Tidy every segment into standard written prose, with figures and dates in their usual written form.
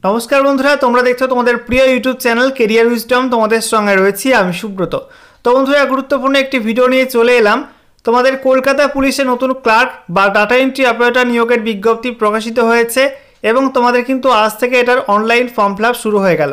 নমস্কার বন্ধুরা, তোমরা দেখছো তোমাদের প্রিয় ইউটিউব চ্যানেল কেরিয়ার উইজডম। তোমাদের সঙ্গে রয়েছি আমি সুব্রত। তো বন্ধুরা, গুরুত্বপূর্ণ একটি ভিডিও নিয়ে চলে এলাম। তোমাদের কলকাতা পুলিশে নতুন ক্লার্ক বা ডাটা এন্ট্রি অপারেটর নিয়োগের বিজ্ঞপ্তি প্রকাশিত হয়েছে এবং তোমাদের কিন্তু আজ থেকে এটার অনলাইন ফর্ম ফিল আপ শুরু হয়ে গেল।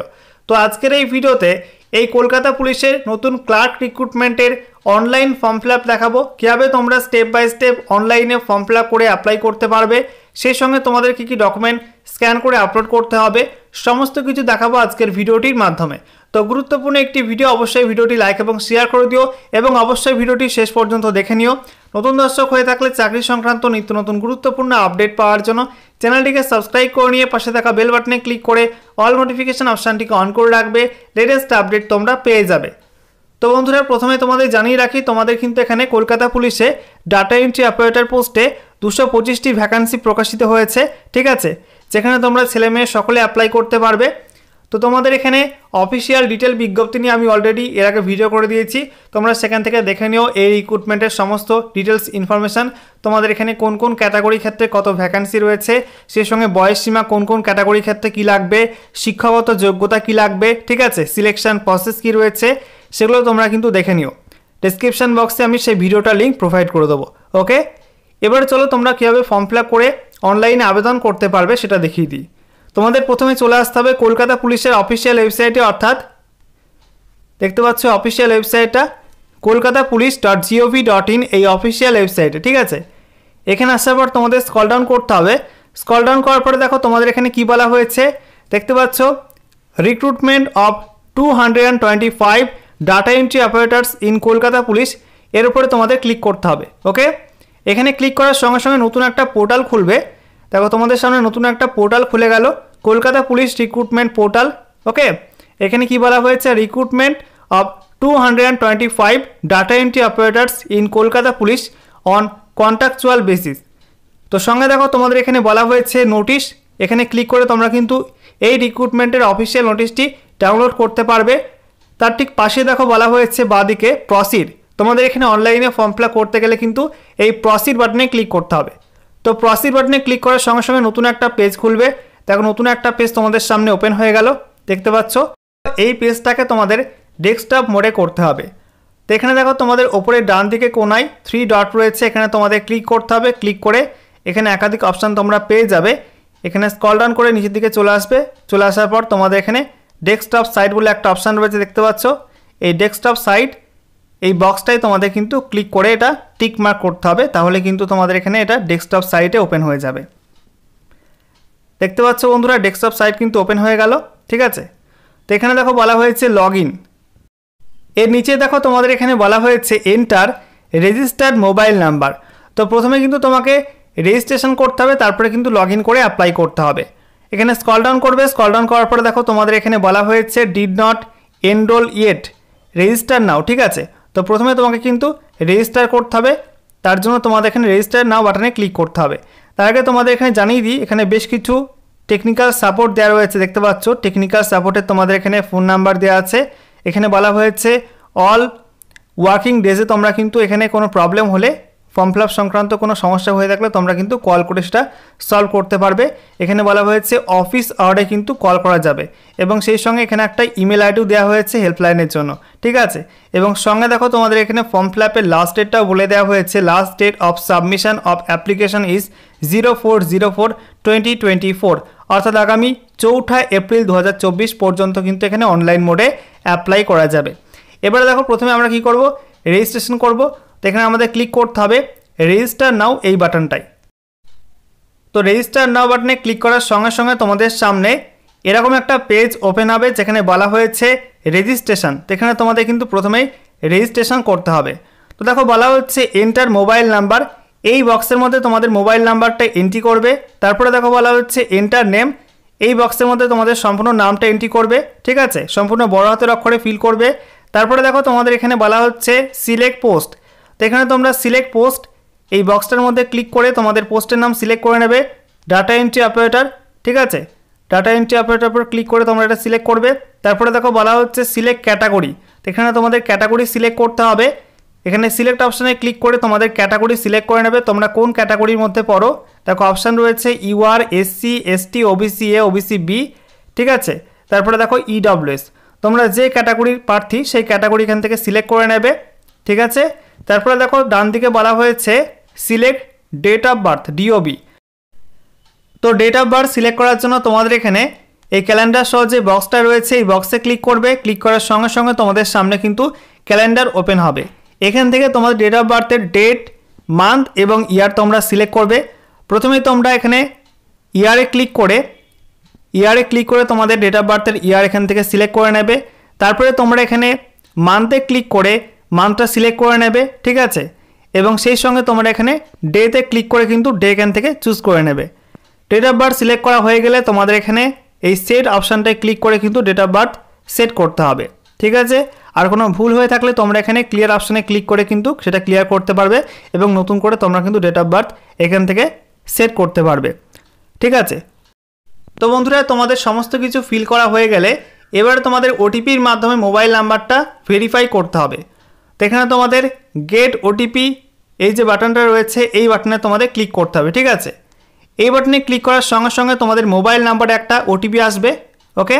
তো আজকের এই ভিডিওতে এই কলকাতা পুলিশের নতুন ক্লার্ক রিক্রুটমেন্টের অনলাইন ফর্ম ফিল আপ দেখাবো, কীভাবে তোমরা স্টেপ বাই স্টেপ অনলাইনে ফর্ম ফিল আপ করে অ্যাপ্লাই করতে পারবে, সেই সঙ্গে তোমাদের কী কী ডকুমেন্ট স্ক্যান করে আপলোড করতে হবে, সমস্ত কিছু দেখাবো আজকের ভিডিওটির মাধ্যমে। তো গুরুত্বপূর্ণ একটি ভিডিও, অবশ্যই ভিডিওটি লাইক এবং শেয়ার করে দিও এবং অবশ্যই ভিডিওটি শেষ পর্যন্ত দেখে নিও। নতুন দর্শক হয়ে থাকলে চাকরি সংক্রান্ত নিত্য নতুন গুরুত্বপূর্ণ আপডেট পাওয়ার জন্য চ্যানেলটিকে সাবস্ক্রাইব করে নিয়ে পাশে থাকা বেল বাটনে ক্লিক করে অল নোটিফিকেশন অপশানটিকে অন করে রাখবে, লেটেস্ট আপডেট তোমরা পেয়ে যাবে। তো বন্ধুরা, প্রথমে তোমাদের জানিয়ে রাখি, তোমাদের কিন্তু এখানে কলকাতা পুলিশে ডাটা এন্ট্রি অপারেটর পোস্টে 225টি ভ্যাকান্সি প্রকাশিত হয়েছে, ঠিক আছে, যেখানে তোমরা ছেলে মেয়ে সকলে অ্যাপ্লাই করতে পারবে। তো তোমাদের এখানে অফিসিয়াল ডিটেল বিজ্ঞপ্তি নিয়ে আমি অলরেডি এর আগে ভিডিও করে দিয়েছি, তোমরা সেখান থেকে দেখে নিও এই রিক্রুটমেন্টের সমস্ত ডিটেলস ইনফরমেশান। তোমাদের এখানে কোন কোন ক্যাটাগরি ক্ষেত্রে কত ভ্যাকান্সি রয়েছে, সেই সঙ্গে বয়সসীমা কোন কোন ক্যাটাগরি ক্ষেত্রে কী লাগবে, শিক্ষাগত যোগ্যতা কী লাগবে, ঠিক আছে, সিলেকশন প্রসেস কী রয়েছে, সেগুলো তোমরা কিন্তু দেখে নিও। ডেসক্রিপশন বক্সে আমি সেই ভিডিওটার লিঙ্ক প্রোভাইড করে দেবো। ওকে, এবার চলো তোমরা কীভাবে ফর্ম ফিল আপ করে অনলাইনে আবেদন করতে পারবে সেটা দেখিয়ে দিই। তোমাদের প্রথমে চলে আসতে হবে কলকাতা পুলিশের অফিসিয়াল ওয়েবসাইটে, অর্থাৎ দেখতে পাচ্ছ অফিসিয়াল ওয়েবসাইটটা kolkatapolice.gov.in, এই অফিসিয়াল ওয়েবসাইটে, ঠিক আছে। এখানে আসার পর তোমাদের স্ক্রল ডাউন করতে হবে। স্ক্রল ডাউন করার পরে দেখো তোমাদের এখানে কি বলা হয়েছে, দেখতে পাচ্ছ recruitment of 225 data entry operators in Kolkata police, এর উপরে তোমাদের ক্লিক করতে হবে। ওকে, এখানে ক্লিক করার সঙ্গে সঙ্গে নতুন একটা পোর্টাল খুলবে। দেখো তোমাদের সামনে নতুন একটা পোর্টাল খুলে গেল, কলকাতা পুলিশ রিক্রুটমেন্ট পোর্টাল। ওকে, এখানে কি বলা হয়েছে, recruitment of 225 data entry operators in Kolkata police on contractual basis. তো সঙ্গে দেখো তোমাদের এখানে বলা হয়েছে নোটিশ, এখানে ক্লিক করে তোমরা কিন্তু এই রিক্রুটমেন্টের অফিসিয়াল নোটিশটি ডাউনলোড করতে পারবে। তার ঠিক পাশে দেখো বলা হয়েছে বাঁদিকে প্রসিড। তোমাদের এখানে অনলাইনে ফর্ম ফিল আপ করতে গেলে কিন্তু এই প্রসিড বাটনে ক্লিক করতে হবে। তো প্রসিড বাটনে ক্লিক করার সঙ্গে সঙ্গে নতুন একটা পেজ খুলবে। দেখো নতুন একটা পেজ তোমাদের সামনে ওপেন হয়ে গেল, দেখতে পাচ্ছ। এই পেজটাকে তোমাদের ডেস্কটপ মোডে করতে হবে। তো এখানে দেখো তোমাদের ওপরে ডান দিকে কোনায় 3 ডট রয়েছে, এখানে তোমাদের ক্লিক করতে হবে। ক্লিক করে এখানে একাধিক অপশান তোমরা পেয়ে যাবে। এখানে স্ক্রল ডাউন করে নিচের দিকে চলে আসবে। চলে আসার পর তোমাদের এখানে ডেস্কটপ সাইট বলে একটা অপশান রয়েছে, দেখতে পাচ্ছ। এই ডেস্কটপ সাইট, এই বক্সটাই তোমাদের কিন্তু ক্লিক করে এটা টিক মার্ক করতে হবে, তাহলে কিন্তু তোমাদের এখানে এটা ডেস্কটপ সাইটে ওপেন হয়ে যাবে। দেখতে পাচ্ছ বন্ধুরা, ডেস্কটপ সাইট কিন্তু ওপেন হয়ে গেল, ঠিক আছে। তো এখানে দেখো বলা হয়েছে লগ ইন, এর নিচে দেখো তোমাদের এখানে বলা হয়েছে এন্টার রেজিস্টার্ড মোবাইল নাম্বার। তো প্রথমে কিন্তু তোমাকে রেজিস্ট্রেশন করতে হবে, তারপরে কিন্তু লগ ইন করে অ্যাপ্লাই করতে হবে। এখানে স্ক্রল ডাউন করবে। স্ক্রল ডাউন করার পরে দেখো তোমাদের এখানে বলা হয়েছে did not enroll yet, register now, ঠিক আছে। তো প্রথমে তোমাকে কিন্তু রেজিস্টার করতে হবে, তার জন্য তোমাদের এখানে রেজিস্টার নাও বাটনে ক্লিক করতে হবে। তার আগে তোমাদের এখানে জানিয়ে দিই, এখানে বেশ কিছু টেকনিক্যাল সাপোর্ট দেওয়া রয়েছে, দেখতে পাচ্ছ। টেকনিক্যাল সাপোর্টের তোমাদের এখানে ফোন নাম্বার দেওয়া আছে। এখানে বলা হয়েছে অল ওয়ার্কিং ডেজে তোমরা কিন্তু এখানে কোনো প্রবলেম হলে, ফর্ম ফিল আপ সংক্রান্ত কোনো সমস্যা হয়ে থাকলে তোমরা কিন্তু কল করে সেটা সলভ করতে পারবে। এখানে বলা হয়েছে অফিস আওয়ারে কিন্তু কল করা যাবে এবং সেই সঙ্গে এখানে একটা ইমেল আইডিও দেওয়া হয়েছে হেল্পলাইনের জন্য, ঠিক আছে। এবং সঙ্গে দেখো তোমাদের এখানে ফর্ম ফিল আপের লাস্ট ডেটটাও বলে দেওয়া হয়েছে, last date of submission of application is 04/04/2024, অর্থাৎ আগামী 4 এপ্রিল 2024 পর্যন্ত কিন্তু এখানে অনলাইন মোডে অ্যাপ্লাই করা যাবে। এবারে দেখো প্রথমে আমরা কি করব, রেজিস্ট্রেশন করব। তো এখানে আমাদের ক্লিক করতে হবে রেজিস্টার নাও এই বাটনটাই। তো রেজিস্টার নাও বাটনে ক্লিক করার সঙ্গে সঙ্গে তোমাদের সামনে এরকম একটা পেজ ওপেন হবে, যেখানে বলা হয়েছে রেজিস্ট্রেশন। তো এখানে তোমাদের কিন্তু প্রথমেই রেজিস্ট্রেশন করতে হবে। তো দেখো বলা হচ্ছে এন্টার মোবাইল নাম্বার, এই বক্সের মধ্যে তোমাদের মোবাইল নাম্বারটা এন্ট্রি করবে। তারপরে দেখো বলা হচ্ছে এন্টার নেম, এই বক্সের মধ্যে তোমাদের সম্পূর্ণ নামটা এন্ট্রি করবে, ঠিক আছে, সম্পূর্ণ বড় হাতের অক্ষরে ফিল করবে। তারপরে দেখো তোমাদের এখানে বলা হচ্ছে সিলেক্ট পোস্ট। তো এখানে তোমরা সিলেক্ট পোস্ট, এই বক্সটার মধ্যে ক্লিক করে তোমাদের পোস্টের নাম সিলেক্ট করে নেবে, ডাটা এন্ট্রি অপারেটর, ঠিক আছে। ডাটা এন্ট্রি অপারেটর উপর ক্লিক করে তোমরা এটা সিলেক্ট করবে। তারপরে দেখো বলা হচ্ছে সিলেক্ট ক্যাটাগরি, তো এখানে তোমাদের ক্যাটাগরি সিলেক্ট করতে হবে। এখানে সিলেক্ট অপশানে ক্লিক করে তোমাদের ক্যাটাগরি সিলেক্ট করে নেবে, তোমরা কোন ক্যাটাগরির মধ্যে পড়ো। দেখো অপশান রয়েছে UR, SC, ST, OBC A, OBC B, ঠিক আছে। তারপরে দেখো ইডব্লিউএস, তোমরা যে ক্যাটাগরির প্রার্থী সেই ক্যাটাগরি এখান থেকে সিলেক্ট করে নেবে, ঠিক আছে। তারপরে দেখো ডান দিকে বলা হয়েছে select date of birth DOB. তো ডেট অফ বার্থ সিলেক্ট করার জন্য তোমাদের এখানে এই ক্যালেন্ডার সহ যে বক্সটা রয়েছে এই বক্সে ক্লিক করবে। ক্লিক করার সঙ্গে সঙ্গে তোমাদের সামনে কিন্তু ক্যালেন্ডার ওপেন হবে। এখান থেকে তোমাদের ডেট অফ বার্থের ডেট, মান্থ এবং ইয়ার তোমরা সিলেক্ট করবে। প্রথমে তোমরা এখানে ইয়ারে ক্লিক করে তোমাদের ডেট অফ বার্থের ইয়ার এখান থেকে সিলেক্ট করে নেবে। তারপরে তোমরা এখানে মান্থে ক্লিক করে মান্থটা সিলেক্ট করে নেবে, ঠিক আছে। এবং সেই সঙ্গে তোমরা এখানে ডেতে ক্লিক করে কিন্তু ডে এখান থেকে চুজ করে নেবে। ডেট অফ বার্থ সিলেক্ট করা হয়ে গেলে তোমাদের এখানে এই সেট অপশানটায় ক্লিক করে কিন্তু ডেট অফ বার্থ সেট করতে হবে, ঠিক আছে। আর কোনো ভুল হয়ে থাকলে তোমরা এখানে ক্লিয়ার অপশানে ক্লিক করে কিন্তু সেটা ক্লিয়ার করতে পারবে এবং নতুন করে তোমরা কিন্তু ডেট অফ বার্থ এখান থেকে সেট করতে পারবে, ঠিক আছে। তো বন্ধুরা তোমাদের সমস্ত কিছু ফিল করা হয়ে গেলে এবারে তোমাদের ওটিপির মাধ্যমে মোবাইল নাম্বারটা ভেরিফাই করতে হবে। তো এখানে তোমাদের গেট ওটিপি এই যে বাটনটা রয়েছে এই বাটনে তোমাদের ক্লিক করতে হবে, ঠিক আছে। এই বাটনে ক্লিক করার সঙ্গে সঙ্গে তোমাদের মোবাইল নাম্বারে একটা ওটিপি আসবে, ওকে।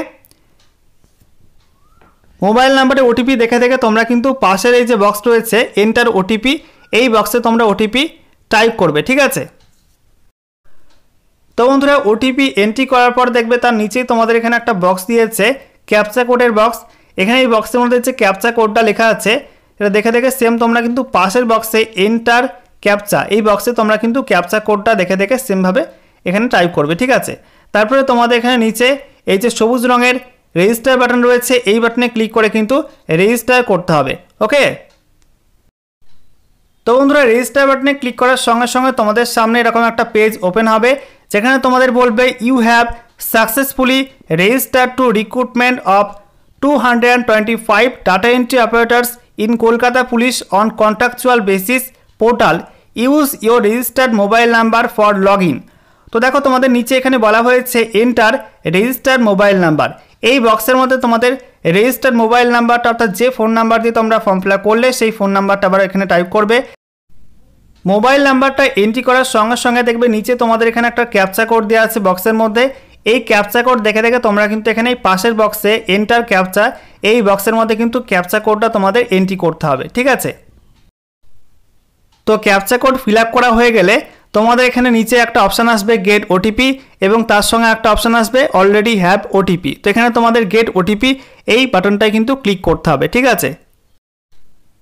মোবাইল নাম্বারে ওটিপি দেখে তোমরা কিন্তু পাশের এই যে বক্স রয়েছে এন্টার ওটিপি, এই বক্সে তোমরা ওটিপি টাইপ করবে, ঠিক আছে। তো বন্ধুরা ওটিপি এন্ট্রি করার পর দেখবে তার নিচেই তোমাদের এখানে একটা বক্স দিয়েছে ক্যাপচা কোডের বক্স। এখানে এই বক্সের মধ্যে যে ক্যাপচা কোডটা লেখা আছে এটা দেখে সেম তোমরা কিন্তু পাশের বক্সে এন্টার ক্যাপচা এই বক্সে তোমরা কিন্তু ক্যাপচা কোডটা দেখে সেমভাবে এখানে টাইপ করবে, ঠিক আছে। তারপরে তোমাদের এখানে নিচে এই যে সবুজ রঙের রেজিস্টার বাটন রয়েছে এই বাটনে ক্লিক করে কিন্তু রেজিস্টার করতে হবে, ওকে। তো বন্ধুরা রেজিস্টার বাটনে ক্লিক করার সঙ্গে সঙ্গে তোমাদের সামনে এরকম একটা পেজ ওপেন হবে যেখানে তোমাদের বলবে you have successfully registered to recruitment of 225 data entry operators in Kolkata police on contractual basis portal, use your registered mobile number for log in. তো দেখো তোমাদের নিচে এখানে বলা হয়েছে এন্টার রেজিস্টার্ড মোবাইল নাম্বার। এই বক্সের মধ্যে তোমাদের রেজিস্টার্ড মোবাইল নাম্বারটা অর্থাৎ যে ফোন নাম্বার দিয়ে তোমরা ফর্ম ফিল আপ করলে সেই ফোন নাম্বারটা আবার এখানে টাইপ করবে। মোবাইল নাম্বারটা এন্ট্রি করার সঙ্গে সঙ্গে দেখবে নিচে তোমাদের এখানে একটা ক্যাপচা কোড দেওয়া আছে বক্সের মধ্যে। এই ক্যাপচা কোড দেখে তোমরা কিন্তু এখানে এই পাশের বক্সে এন্টার ক্যাপচা এই বক্সের মধ্যে কিন্তু ক্যাপচা কোডটা তোমাদের এন্ট্রি করতে হবে, ঠিক আছে। তো ক্যাপচা কোড ফিল আপ করা হয়ে গেলে তোমাদের এখানে নিচে একটা অপশান আসবে গেট ওটিপি এবং তার সঙ্গে একটা অপশান আসবে অলরেডি হ্যাভ ওটিপি। তো এখানে তোমাদের গেট ওটিপি এই বাটনটায় কিন্তু ক্লিক করতে হবে, ঠিক আছে।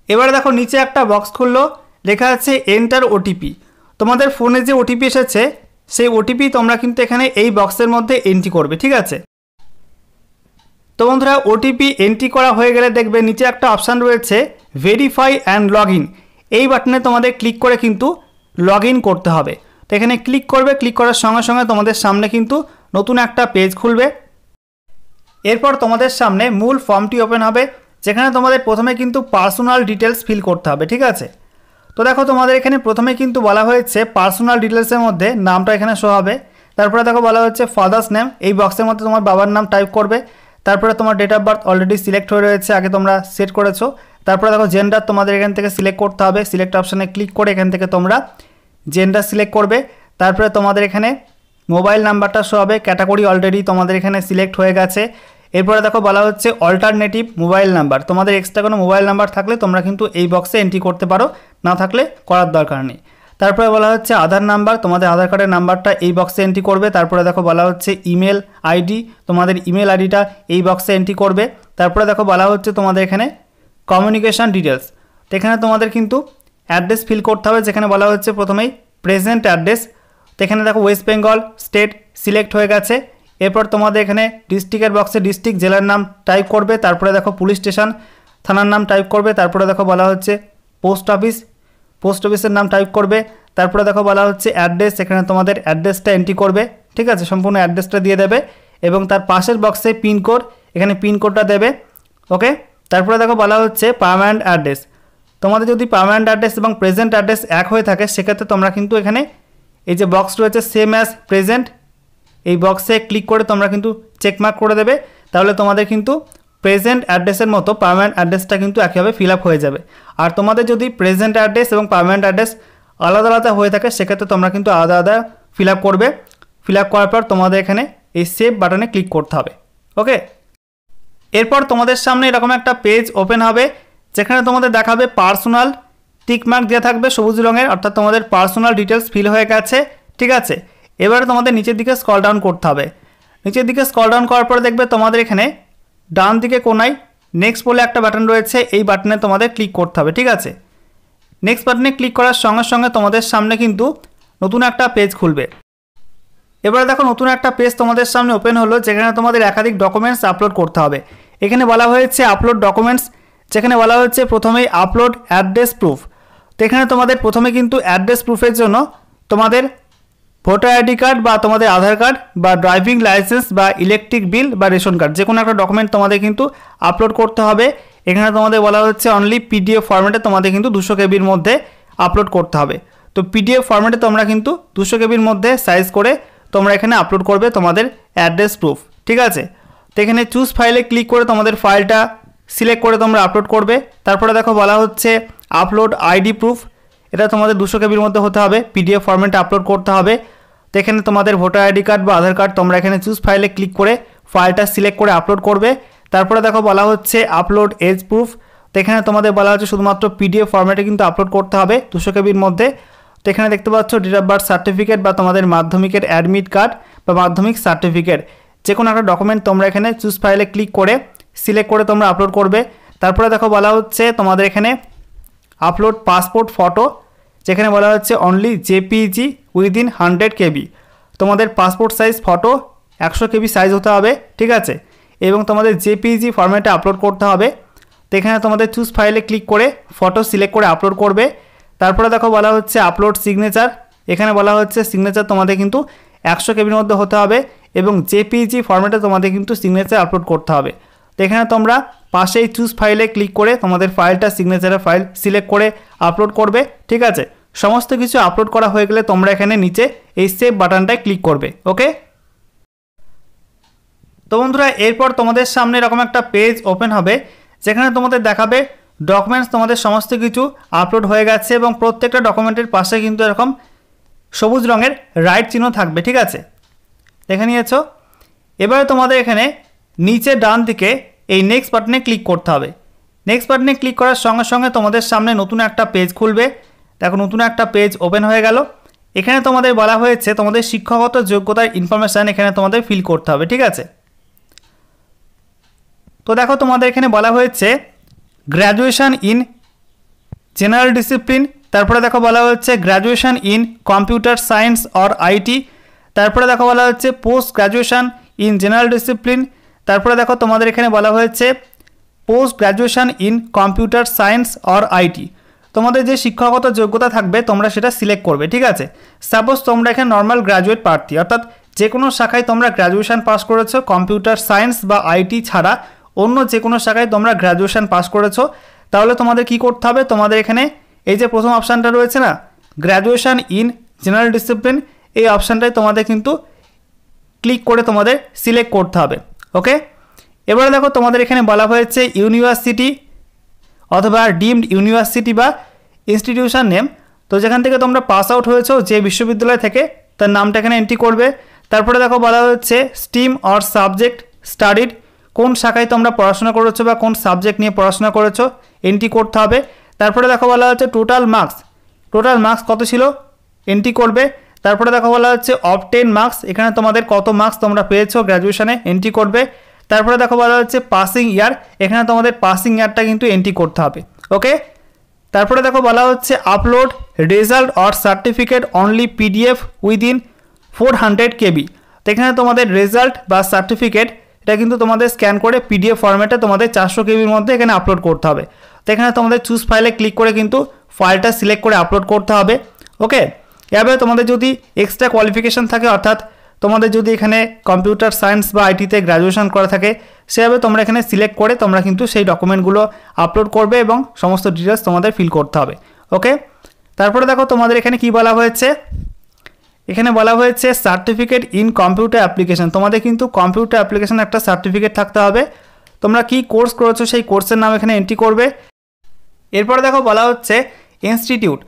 এবারে দেখো নিচে একটা বক্স খুললো লেখা আছে এন্টার ওটিপি। তোমাদের ফোনে যে ওটিপি এসেছে সেই ওটিপি তোমরা কিন্তু এখানে এই বক্সের মধ্যে এন্ট্রি করবে, ঠিক আছে। তো বন্ধুরা ওটিপি এন্ট্রি করা হয়ে গেলে দেখবে নিচে একটা অপশান রয়েছে ভেরিফাই অ্যান্ড লগ ইন, এই বাটনে তোমাদের ক্লিক করে কিন্তু লগ ইন করতে হবে। তো এখানে ক্লিক করবে, ক্লিক করার সঙ্গে সঙ্গে তোমাদের সামনে কিন্তু নতুন একটা পেজ খুলবে। এরপর তোমাদের সামনে মূল ফর্মটি ওপেন হবে যেখানে তোমাদের প্রথমে কিন্তু পার্সোনাল ডিটেলস ফিল করতে হবে, ঠিক আছে। তো দেখো তোমাদের এখানে প্রথমে কিন্তু বলা হয়েছে পার্সোনাল ডিটেলসের মধ্যে নামটা এখানে শো হবে। তারপরে দেখো বলা হচ্ছে ফাদার্স নেম, এই বক্সের মধ্যে তোমার বাবার নাম টাইপ করবে। তারপরে তোমার date of birth already select হয়ে রয়েছে, আগে তোমরা সেট করেছো। তারপরে দেখো জেন্ডার তোমাদের এখান থেকে সিলেক্ট করতে হবে, সিলেক্ট অপশানে ক্লিক করে এখান থেকে তোমরা জেন্ডার সিলেক্ট করবে। তারপরে তোমাদের এখানে মোবাইল নাম্বারটা শো হবে, ক্যাটাগরি অলরেডি তোমাদের এখানে সিলেক্ট হয়ে গেছে। এরপরে দেখো বলা হচ্ছে অল্টারনেটিভ মোবাইল নাম্বার, তোমাদের এক্সট্রা কোনো মোবাইল নাম্বার থাকলে তোমরা কিন্তু এই বক্সে এন্ট্রি করতে পারো, না থাকলে করার দরকার নেই। তারপরে বলা হচ্ছে আধার নাম্বার, তোমাদের আধার কার্ডের নাম্বারটা এই বক্সে এন্ট্রি করবে। তারপরে দেখো বলা হচ্ছে ইমেল আইডি, তোমাদের ইমেল আইডিটা এই বক্সে এন্ট্রি করবে। তারপরে দেখো বলা হচ্ছে তোমাদের এখানে কমিউনিকেশান ডিটেলস, তো এখানে তোমাদের কিন্তু অ্যাড্রেস ফিল করতে হবে যেখানে বলা হচ্ছে প্রথমেই প্রেজেন্ট অ্যাড্রেস। তো এখানে দেখো ওয়েস্ট বেঙ্গল স্টেট সিলেক্ট হয়ে গেছে। এরপর তোমাদের এখানে ডিস্ট্রিক্টের বক্সে ডিস্ট্রিক্ট জেলার নাম টাইপ করবে। তারপরে দেখো পুলিশ স্টেশন থানার নাম টাইপ করবে। তারপরে দেখো বলা হচ্ছে পোস্ট অফিসের নাম টাইপ করবে। তারপরে দেখো বলা হচ্ছে অ্যাড্রেস, এখানে তোমাদের অ্যাড্রেসটা এন্ট্রি করবে, ঠিক আছে, সম্পূর্ণ অ্যাড্রেসটা দিয়ে দেবে। এবং তার পাশের বক্সে পিনকোড, এখানে পিনকোডটা দেবে, ওকে। তারপরে দেখো বলা হচ্ছে পার্মানেন্ট অ্যাড্রেস, তোমাদের যদি পার্মানেন্ট অ্যাড্রেস এবং প্রেজেন্ট অ্যাড্রেস এক হয়ে থাকে সেক্ষেত্রে তোমরা কিন্তু এখানে এই যে বক্স রয়েছে সেম অ্যাজ প্রেজেন্ট, এই বক্সে ক্লিক করে তোমরা কিন্তু চেকমার্ক করে দেবে, তাহলে তোমাদের কিন্তু প্রেজেন্ট অ্যাড্রেসের মতো পার্মানেন্ট অ্যাড্রেসটা কিন্তু একইভাবে ফিল আপ হয়ে যাবে। আর তোমাদের যদি প্রেজেন্ট অ্যাড্রেস এবং পার্মানেন্ট অ্যাড্রেস আলাদা আলাদা হয়ে থাকে সেক্ষেত্রে তোমরা কিন্তু আলাদা আলাদা ফিল আপ করবে। ফিল আপ করার পর তোমাদের এখানে এই সেভ বাটনে ক্লিক করতে হবে। ওকে, এরপর তোমাদের সামনে এরকম একটা পেজ ওপেন হবে যেখানে তোমাদের দেখাবে পার্সোনাল টিকমার্ক দেওয়া থাকবে সবুজ রঙের, অর্থাৎ তোমাদের পার্সোনাল ডিটেলস ফিল হয়ে গেছে। ঠিক আছে, এবারে তোমাদের নিচের দিকে স্ক্রল ডাউন করতে হবে। নিচের দিকে স্ক্রল ডাউন করার পরে দেখবে তোমাদের এখানে ডান দিকে কোনায় নেক্সট বলে একটা বাটন রয়েছে, এই বাটনে তোমাদের ক্লিক করতে হবে। ঠিক আছে, নেক্সট বাটনে ক্লিক করার সঙ্গে সঙ্গে তোমাদের সামনে কিন্তু নতুন একটা পেজ খুলবে। এবারে দেখো নতুন একটা পেজ তোমাদের সামনে ওপেন হলো যেখানে তোমাদের একাধিক ডকুমেন্টস আপলোড করতে হবে। এখানে বলা হয়েছে আপলোড ডকুমেন্টস, যেখানে বলা হচ্ছে প্রথমেই আপলোড অ্যাড্রেস প্রুফ। তো এখানে তোমাদের প্রথমে কিন্তু অ্যাড্রেস প্রুফের জন্য তোমাদের ভোটার আইডি কার্ড বা তোমাদের আধার কার্ড বা ড্রাইভিং লাইসেন্স বা ইলেকট্রিক বিল বা রেশন কার্ড যে কোনো একটা ডকুমেন্ট তোমাদের কিন্তু আপলোড করতে হবে। এখানে তোমাদের বলা হচ্ছে অনলি পিডিএফ ফরম্যাটে তোমাদের কিন্তু 200 কেবির মধ্যে আপলোড করতে হবে। তো পিডিএফ ফরম্যাটে তোমরা কিন্তু 200 কেবির মধ্যে সাইজ করে তোমরা এখানে আপলোড করবে তোমাদের অ্যাড্রেস প্রুফ। ঠিক আছে, তো এখানে চুজ ফাইলে ক্লিক করে তোমাদের ফাইলটা সিলেক্ট করে তোমরা আপলোড করবে। তারপরে দেখো বলা হচ্ছে আপলোড আইডি প্রুফ, এটা তোমাদের 200 কেবির মধ্যে হতে হবে, পিডিএফ ফরম্যাটে আপলোড করতে হবে। তো এখানে তোমাদের ভোটার আইডি কার্ড বা আধার কার্ড তোমরা এখানে চুজ ফাইলে ক্লিক করে ফাইলটা সিলেক্ট করে আপলোড করবে। তারপরে দেখো বলা হচ্ছে আপলোড এজ প্রুফ, তো এখানে তোমাদের বলা হচ্ছে শুধুমাত্র পিডিএফ ফরম্যাটে কিন্তু আপলোড করতে হবে 200 কেবির মধ্যে। তো এখানে দেখতে পাচ্ছ ডেট অফ বার্থ সার্টিফিকেট বা তোমাদের মাধ্যমিকের অ্যাডমিট কার্ড বা মাধ্যমিক সার্টিফিকেট যে কোনো একটা ডকুমেন্ট তোমরা এখানে চুজ ফাইলে ক্লিক করে সিলেক্ট করে তোমরা আপলোড করবে। তারপরে দেখো বলা হচ্ছে তোমাদের এখানে আপলোড পাসপোর্ট ফটো, যেখানে বলা হচ্ছে অনলি জেপিজি উইদিন 100 কেবি, তোমাদের passport size photo 100 KB size হতে হবে। ঠিক আছে, এবং তোমাদের জেপিজি ফরম্যাটে আপলোড করতে হবে। তো এখানে তোমাদের চুজ ফাইলে ক্লিক করে ফটো সিলেক্ট করে আপলোড করবে। তারপরে দেখো বলা হচ্ছে আপলোড সিগনেচার, এখানে বলা হচ্ছে সিগনেচার তোমাদের কিন্তু 100 কেবির মধ্যে হতে হবে এবং জেপিজি ফরম্যাটে তোমাদের কিন্তু সিগনেচার আপলোড করতে হবে। তো এখানে তোমরা পাশেই চুজ ফাইলে ক্লিক করে তোমাদের ফাইলটা সিগনেচারের ফাইল সিলেক্ট করে আপলোড করবে। ঠিক আছে, সমস্ত কিছু আপলোড করা হয়ে গেলে তোমরা এখানে নিচে এই সেভ বাটনটায় ক্লিক করবে। ওকে, তো বন্ধুরা এরপর তোমাদের সামনে এরকম একটা পেজ ওপেন হবে যেখানে তোমাদের দেখাবে ডকুমেন্টস তোমাদের সমস্ত কিছু আপলোড হয়ে গেছে এবং প্রত্যেকটা ডকুমেন্টের পাশে কিন্তু এরকম সবুজ রঙের রাইট চিহ্ন থাকবে। ঠিক আছে, দেখে নিয়েছো। এবারে তোমাদের এখানে নিচে ডান দিকে এই নেক্সট বাটনে ক্লিক করতে হবে। নেক্সট বাটনে ক্লিক করার সঙ্গে সঙ্গে তোমাদের সামনে নতুন একটা পেজ খুলবে। দেখো নতুন একটা পেজ ওপেন হয়ে গেল। এখানে তোমাদের বলা হয়েছে তোমাদের শিক্ষাগত যোগ্যতার ইনফরমেশান এখানে তোমাদের ফিল করতে হবে। ঠিক আছে, তো দেখো তোমাদের এখানে বলা হয়েছে গ্র্যাজুয়েশন ইন জেনারেল ডিসিপ্লিন, তারপরে দেখো বলা হচ্ছে graduation in computer science or IT, তারপরে দেখো বলা হচ্ছে post graduation in general discipline, তারপরে দেখো তোমাদের এখানে বলা হয়েছে post graduation in computer science or IT. তোমাদের যে শিক্ষাগত যোগ্যতা থাকবে তোমরা সেটা সিলেক্ট করবে। ঠিক আছে, সাপোজ তোমরা এখানে নর্মাল গ্র্যাজুয়েট প্রার্থী, অর্থাৎ যে কোনো শাখায় তোমরা গ্র্যাজুয়েশন পাস করেছো, কম্পিউটার সায়েন্স বা আইটি ছাড়া অন্য যে কোনো শাখায় তোমরা গ্র্যাজুয়েশন পাস করেছো, তাহলে তোমাদের কি করতে হবে, তোমাদের এখানে এই যে প্রথম অপশানটা রয়েছে না গ্র্যাজুয়েশন ইন জেনারেল ডিসিপ্লিন, এই অপশানটায় তোমাদের কিন্তু ক্লিক করে তোমাদের সিলেক্ট করতে হবে। ওকে, এবারে দেখো তোমাদের এখানে বলা হয়েছে ইউনিভার্সিটি অথবা ডিমড ইউনিভার্সিটি বা ইনস্টিটিউশন নেম, তো যেখান থেকে তোমরা পাস আউট হয়েছো যে বিশ্ববিদ্যালয় থেকে তার নামটা এখানে এন্ট্রি করবে। তারপরে দেখো বলা হচ্ছে স্ট্রিম অর সাবজেক্ট স্টাডিড, কোন শাখায় তোমরা পড়াশোনা করেছো বা কোন সাবজেক্ট নিয়ে পড়াশোনা করেছো এন্ট্রি করতে হবে। তারপরে দেখো বলা হচ্ছে টোটাল মার্কস কত ছিল এন্ট্রি করবে। তারপরে দেখো বলা হচ্ছে অবটেন মার্কস, এখানে তোমাদের কত মার্কস তোমরা পেয়েছো গ্র্যাজুয়েশনে এন্ট্রি করবে। তারপরে দেখো বলা হচ্ছে পাসিং ইয়ার, এখানে তোমাদের পাসিং ইয়ারটা কিন্তু এন্ট্রি করতে হবে। ওকে, তারপরে দেখো বলা হচ্ছে upload result or certificate only PDF within 400 কেবি, তো এখানে তোমাদের রেজাল্ট বা সার্টিফিকেট এটা কিন্তু তোমাদের স্ক্যান করে পিডিএফ ফরম্যাটে তোমাদের 400 কেবির মধ্যে এখানে আপলোড করতে হবে। তো এখানে তোমাদের চুজ ফাইলে ক্লিক করে কিন্তু ফাইলটা সিলেক্ট করে আপলোড করতে হবে। ওকে, এভাবে তোমাদের যদি এক্সট্রা কোয়ালিফিকেশান থাকে, অর্থাৎ তোমাদের যদি এখানে কম্পিউটার সায়েন্স বা আইটিতে গ্র্যাজুয়েশন করা থাকে, সেভাবে তোমরা এখানে সিলেক্ট করে তোমরা কিন্তু সেই ডকুমেন্টগুলো আপলোড করবে এবং সমস্ত ডিটেলস তোমাদের ফিল করতে হবে। ওকে, তারপরে দেখো তোমাদের এখানে কি বলা হয়েছে, এখানে বলা হয়েছে সার্টিফিকেট ইন কম্পিউটার অ্যাপ্লিকেশন, তোমাদের কিন্তু কম্পিউটার অ্যাপ্লিকেশন একটা সার্টিফিকেট থাকতে হবে। তোমরা কি কোর্স করেছো সেই কোর্সের নাম এখানে এন্ট্রি করবে। এরপরে দেখো বলা হচ্ছে ইনস্টিটিউট,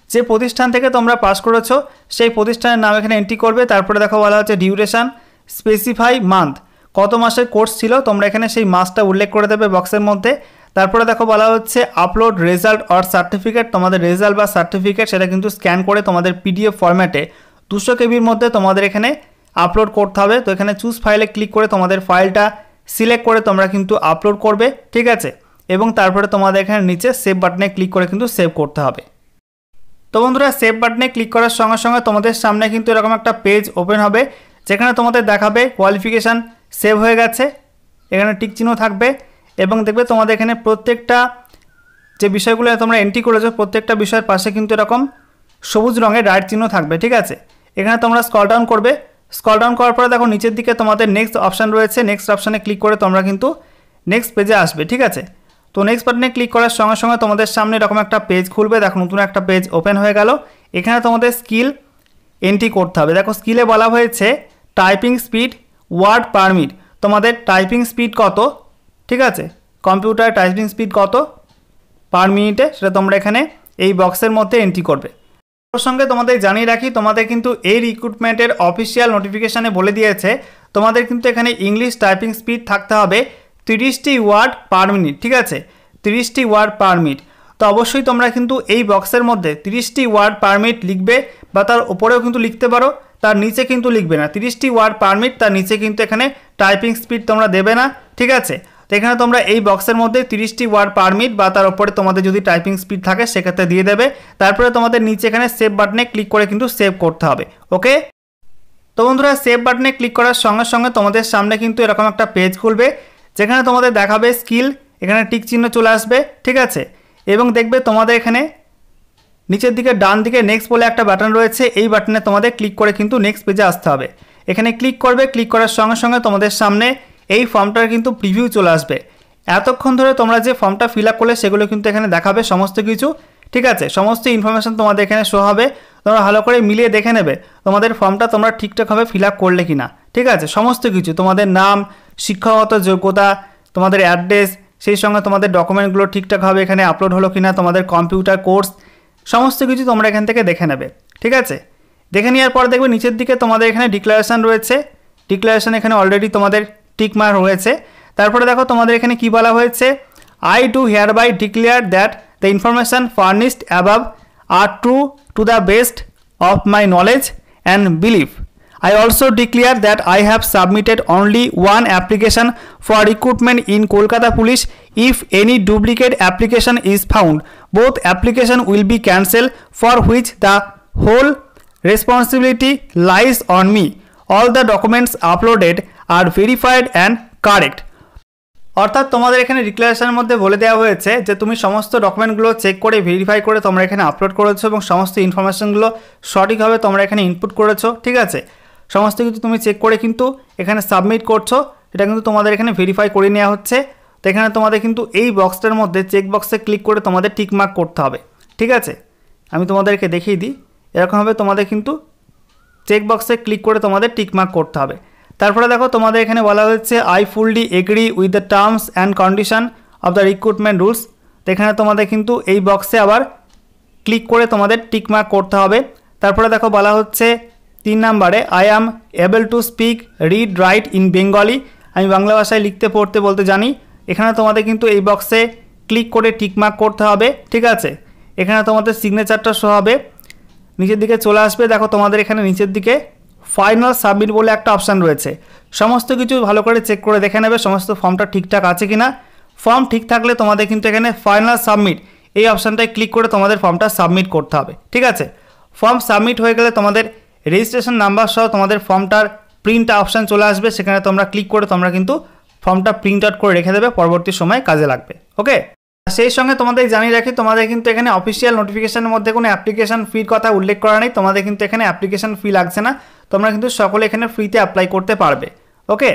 যে প্রতিষ্ঠান থেকে তোমরা পাস করেছো সেই প্রতিষ্ঠানের নাম এখানে এন্ট্রি করবে। তারপরে দেখো বলা হচ্ছে ডিউরেশন, স্পেসিফাই মান্থ, কত মাসের কোর্স ছিল তোমরা এখানে সেই মাসটা উল্লেখ করে দেবে বক্সের মধ্যে। তারপরে দেখো বলা হচ্ছে আপলোড রেজাল্ট অর সার্টিফিকেট, তোমাদের রেজাল্ট বা সার্টিফিকেট সেটা কিন্তু স্ক্যান করে তোমাদের পিডিএফ ফরম্যাটে 200 কেবির মধ্যে তোমাদের এখানে আপলোড করতে হবে। তো এখানে চুজ ফাইলে ক্লিক করে তোমাদের ফাইলটা সিলেক্ট করে তোমরা কিন্তু আপলোড করবে, ঠিক আছে। এবং তারপরে তোমাদের এখানে নিচে সেভ বাটনে ক্লিক করে কিন্তু সেভ করতে হবে। তো বন্ধুরা সেভ বাটনে ক্লিক করার সঙ্গে সঙ্গে তোমাদের সামনে কিন্তু এরকম একটা পেজ ওপেন হবে, যেখানে তোমাদের দেখাবে কোয়ালিফিকেশান সেভ হয়ে গেছে, এখানে টিক চিহ্ন থাকবে এবং দেখবে তোমাদের এখানে প্রত্যেকটা যে বিষয়গুলো তোমরা এন্ট্রি করেছো প্রত্যেকটা বিষয়ের পাশে কিন্তু এরকম সবুজ রঙের রাইট চিহ্ন থাকবে, ঠিক আছে। এখানে তোমরা স্ক্রল ডাউন করবে, স্ক্রল ডাউন করার পরে দেখো নিচের দিকে তোমাদের নেক্সট অপশান রয়েছে, নেক্সট অপশানে ক্লিক করে তোমরা কিন্তু নেক্সট পেজে আসবে, ঠিক আছে। তো নেক্সট বাটনে ক্লিক করার সঙ্গে সঙ্গে তোমাদের সামনে এরকম একটা পেজ খুলবে, দেখো নতুন একটা পেজ ওপেন হয়ে গেল। এখানে তোমাদের স্কিল এন্ট্রি করতে হবে। দেখো স্কিলে বলা হয়েছে typing speed word per minute, তোমাদের টাইপিং স্পিড কত, ঠিক আছে, কম্পিউটার টাইপিং স্পিড কত পার মিনিটে সেটা তোমরা এখানে এই বক্সের মধ্যে এন্ট্রি করবে। ওর সঙ্গে তোমাদের জানিয়ে রাখি তোমাদের কিন্তু এই রিক্রুটমেন্টের অফিসিয়াল নোটিফিকেশানে বলে দিয়েছে তোমাদের কিন্তু এখানে ইংলিশ টাইপিং স্পিড থাকতে হবে 30টি ওয়ার্ড পার মিনিট, ঠিক আছে, 30টি ওয়ার্ড পার মিনিট। তো অবশ্যই তোমরা কিন্তু এই বক্সের মধ্যে 30টি ওয়ার্ড পার মিনিট লিখবে, বা তার উপরেও কিন্তু লিখতে পারো, তার নিচে কিন্তু লিখবে না। 30টি ওয়ার্ড পার মিনিট, তার নিচে কিন্তু এখানে টাইপিং স্পিড তোমরা দেবে না, ঠিক আছে। তো এখানে তোমরা এই বক্সের মধ্যে 30টি ওয়ার্ড পার মিনিট বা তার উপরে তোমাদের যদি টাইপিং স্পিড থাকে সেক্ষেত্রে দিয়ে দেবে। তারপরে তোমাদের নিচে এখানে সেভ বাটনে ক্লিক করে কিন্তু সেভ করতে হবে, ওকে। তো বন্ধুরা সেভ বাটনে ক্লিক করার সঙ্গে সঙ্গে তোমাদের সামনে কিন্তু এরকম একটা পেজ খুলবে, যেখানে তোমাদের দেখাবে স্কিল, এখানে টিক চিহ্ন চলে আসবে, ঠিক আছে। এবং দেখবে তোমাদের এখানে নিচের দিকে ডান দিকে নেক্সট বলে একটা বাটন রয়েছে, এই বাটনে তোমাদের ক্লিক করে কিন্তু নেক্সট পেজে আসতে হবে। এখানে ক্লিক করবে, ক্লিক করার সঙ্গে সঙ্গে তোমাদের সামনে এই ফর্মটার কিন্তু প্রিভিউ চলে আসবে। এতক্ষণ ধরে তোমরা যে ফর্মটা ফিল আপ করলে সেগুলো কিন্তু এখানে দেখাবে সমস্ত কিছু, ঠিক আছে, সমস্ত ইনফরমেশান তোমাদের এখানে শো হবে। তোমরা ভালো করে মিলিয়ে দেখে নেবে তোমাদের ফর্মটা তোমরা ঠিকঠাকভাবে ফিল আপ করলে কি না, ঠিক আছে। সমস্ত কিছু তোমাদের নাম, শিক্ষাগত যোগ্যতা, তোমাদের অ্যাড্রেস, সেই সঙ্গে তোমাদের ডকুমেন্টগুলো ঠিকঠাকভাবে এখানে আপলোড হলো কি না, তোমাদের কম্পিউটার কোর্স, সমস্ত কিছু তোমরা এখান থেকে দেখে নেবে, ঠিক আছে। দেখে নেওয়ার পর দেখবে নিচের দিকে তোমাদের এখানে ডিক্লারেশান রয়েছে, ডিক্লারেশান এখানে অলরেডি তোমাদের টিক মার্ক রয়েছে। তারপরে দেখো তোমাদের এখানে কি বলা হয়েছে, I do hereby declare that the information furnished above are true to the best of my knowledge and belief. I also declare that I have submitted only one application for recruitment in Kolkata Police. If any duplicate application is found, both application will be cancelled, for which the whole responsibility lies on me. All the documents uploaded are verified and correct. অর্থাৎ তোমাদের এখানে ডিক্লারেশনের মধ্যে বলে দেওয়া হয়েছে যে তুমি সমস্ত ডকুমেন্টগুলো চেক করে ভেরিফাই করে তোমরা এখানে আপলোড করেছো এবং সমস্ত ইনফরমেশনগুলো সঠিকভাবে তোমরা এখানে ইনপুট করেছো, ঠিক আছে। সমস্ত কিছু তুমি চেক করে কিন্তু এখানে সাবমিট করছো, এটা কিন্তু তোমাদের এখানে ভেরিফাই করে নেওয়া হচ্ছে। তো এখানে তোমাদের কিন্তু এই বক্সটার মধ্যে চেক বক্সে ক্লিক করে তোমাদের টিক মার্ক করতে হবে, ঠিক আছে। আমি তোমাদেরকে দেখিয়ে দিই, এরকমভাবে তোমাদের কিন্তু চেক বক্সে ক্লিক করে তোমাদের টিক মার্ক করতে হবে। তারপরে দেখো তোমাদের এখানে বলা হচ্ছে I fully agree with the terms and condition of the recruitment rules. তো এখানে তোমাদের কিন্তু এই বক্সে আবার ক্লিক করে তোমাদের টিক মার্ক করতে হবে। তারপরে দেখো বলা হচ্ছে 3 নম্বরে I am able to speak read write in Bengali, আমি বাংলা ভাষায় লিখতে পড়তে বলতে জানি। এখানে তোমাদের কিন্তু এই বক্সে ক্লিক করে টিক মার্ক করতে হবে, ঠিক আছে। এখানে তোমাদের সিগনেচারটা শো হবে, নিচের দিকে চলে আসবে। দেখো তোমাদের এখানে নিচের দিকে ফাইনাল সাবমিট বলে একটা অপশান রয়েছে, সমস্ত কিছু ভালো করে চেক করে দেখে নেবে সমস্ত ফর্মটা ঠিকঠাক আছে কিনা। ফর্ম ঠিক থাকলে তোমাদের কিন্তু এখানে ফাইনাল সাবমিট এই অপশানটায় ক্লিক করে তোমাদের ফর্মটা সাবমিট করতে হবে, ঠিক আছে। ফর্ম সাবমিট হয়ে গেলে তোমাদের রেজিস্ট্রেশন নাম্বার সহ তোমাদের ফর্মটার প্রিন্ট অপশান চলে আসবে, সেখানে তোমরা ক্লিক করে তোমরা কিন্তু ফর্মটা প্রিন্ট আউট করে রেখে দেবে, পরবর্তী সময় কাজে লাগবে, ওকে। সেই সঙ্গে তোমাদের জানিয়ে রাখি তোমাদের কিন্তু এখানে অফিসিয়াল নোটিফিকেশনের মধ্যে কোনো অ্যাপ্লিকেশন ফির কথা উল্লেখ করা নেই, তোমাদের কিন্তু এখানে অ্যাপ্লিকেশন ফি লাগছে না, তোমরা কিন্তু সকলে এখানে ফ্রিতে অ্যাপ্লাই করতে পারবে, ওকে।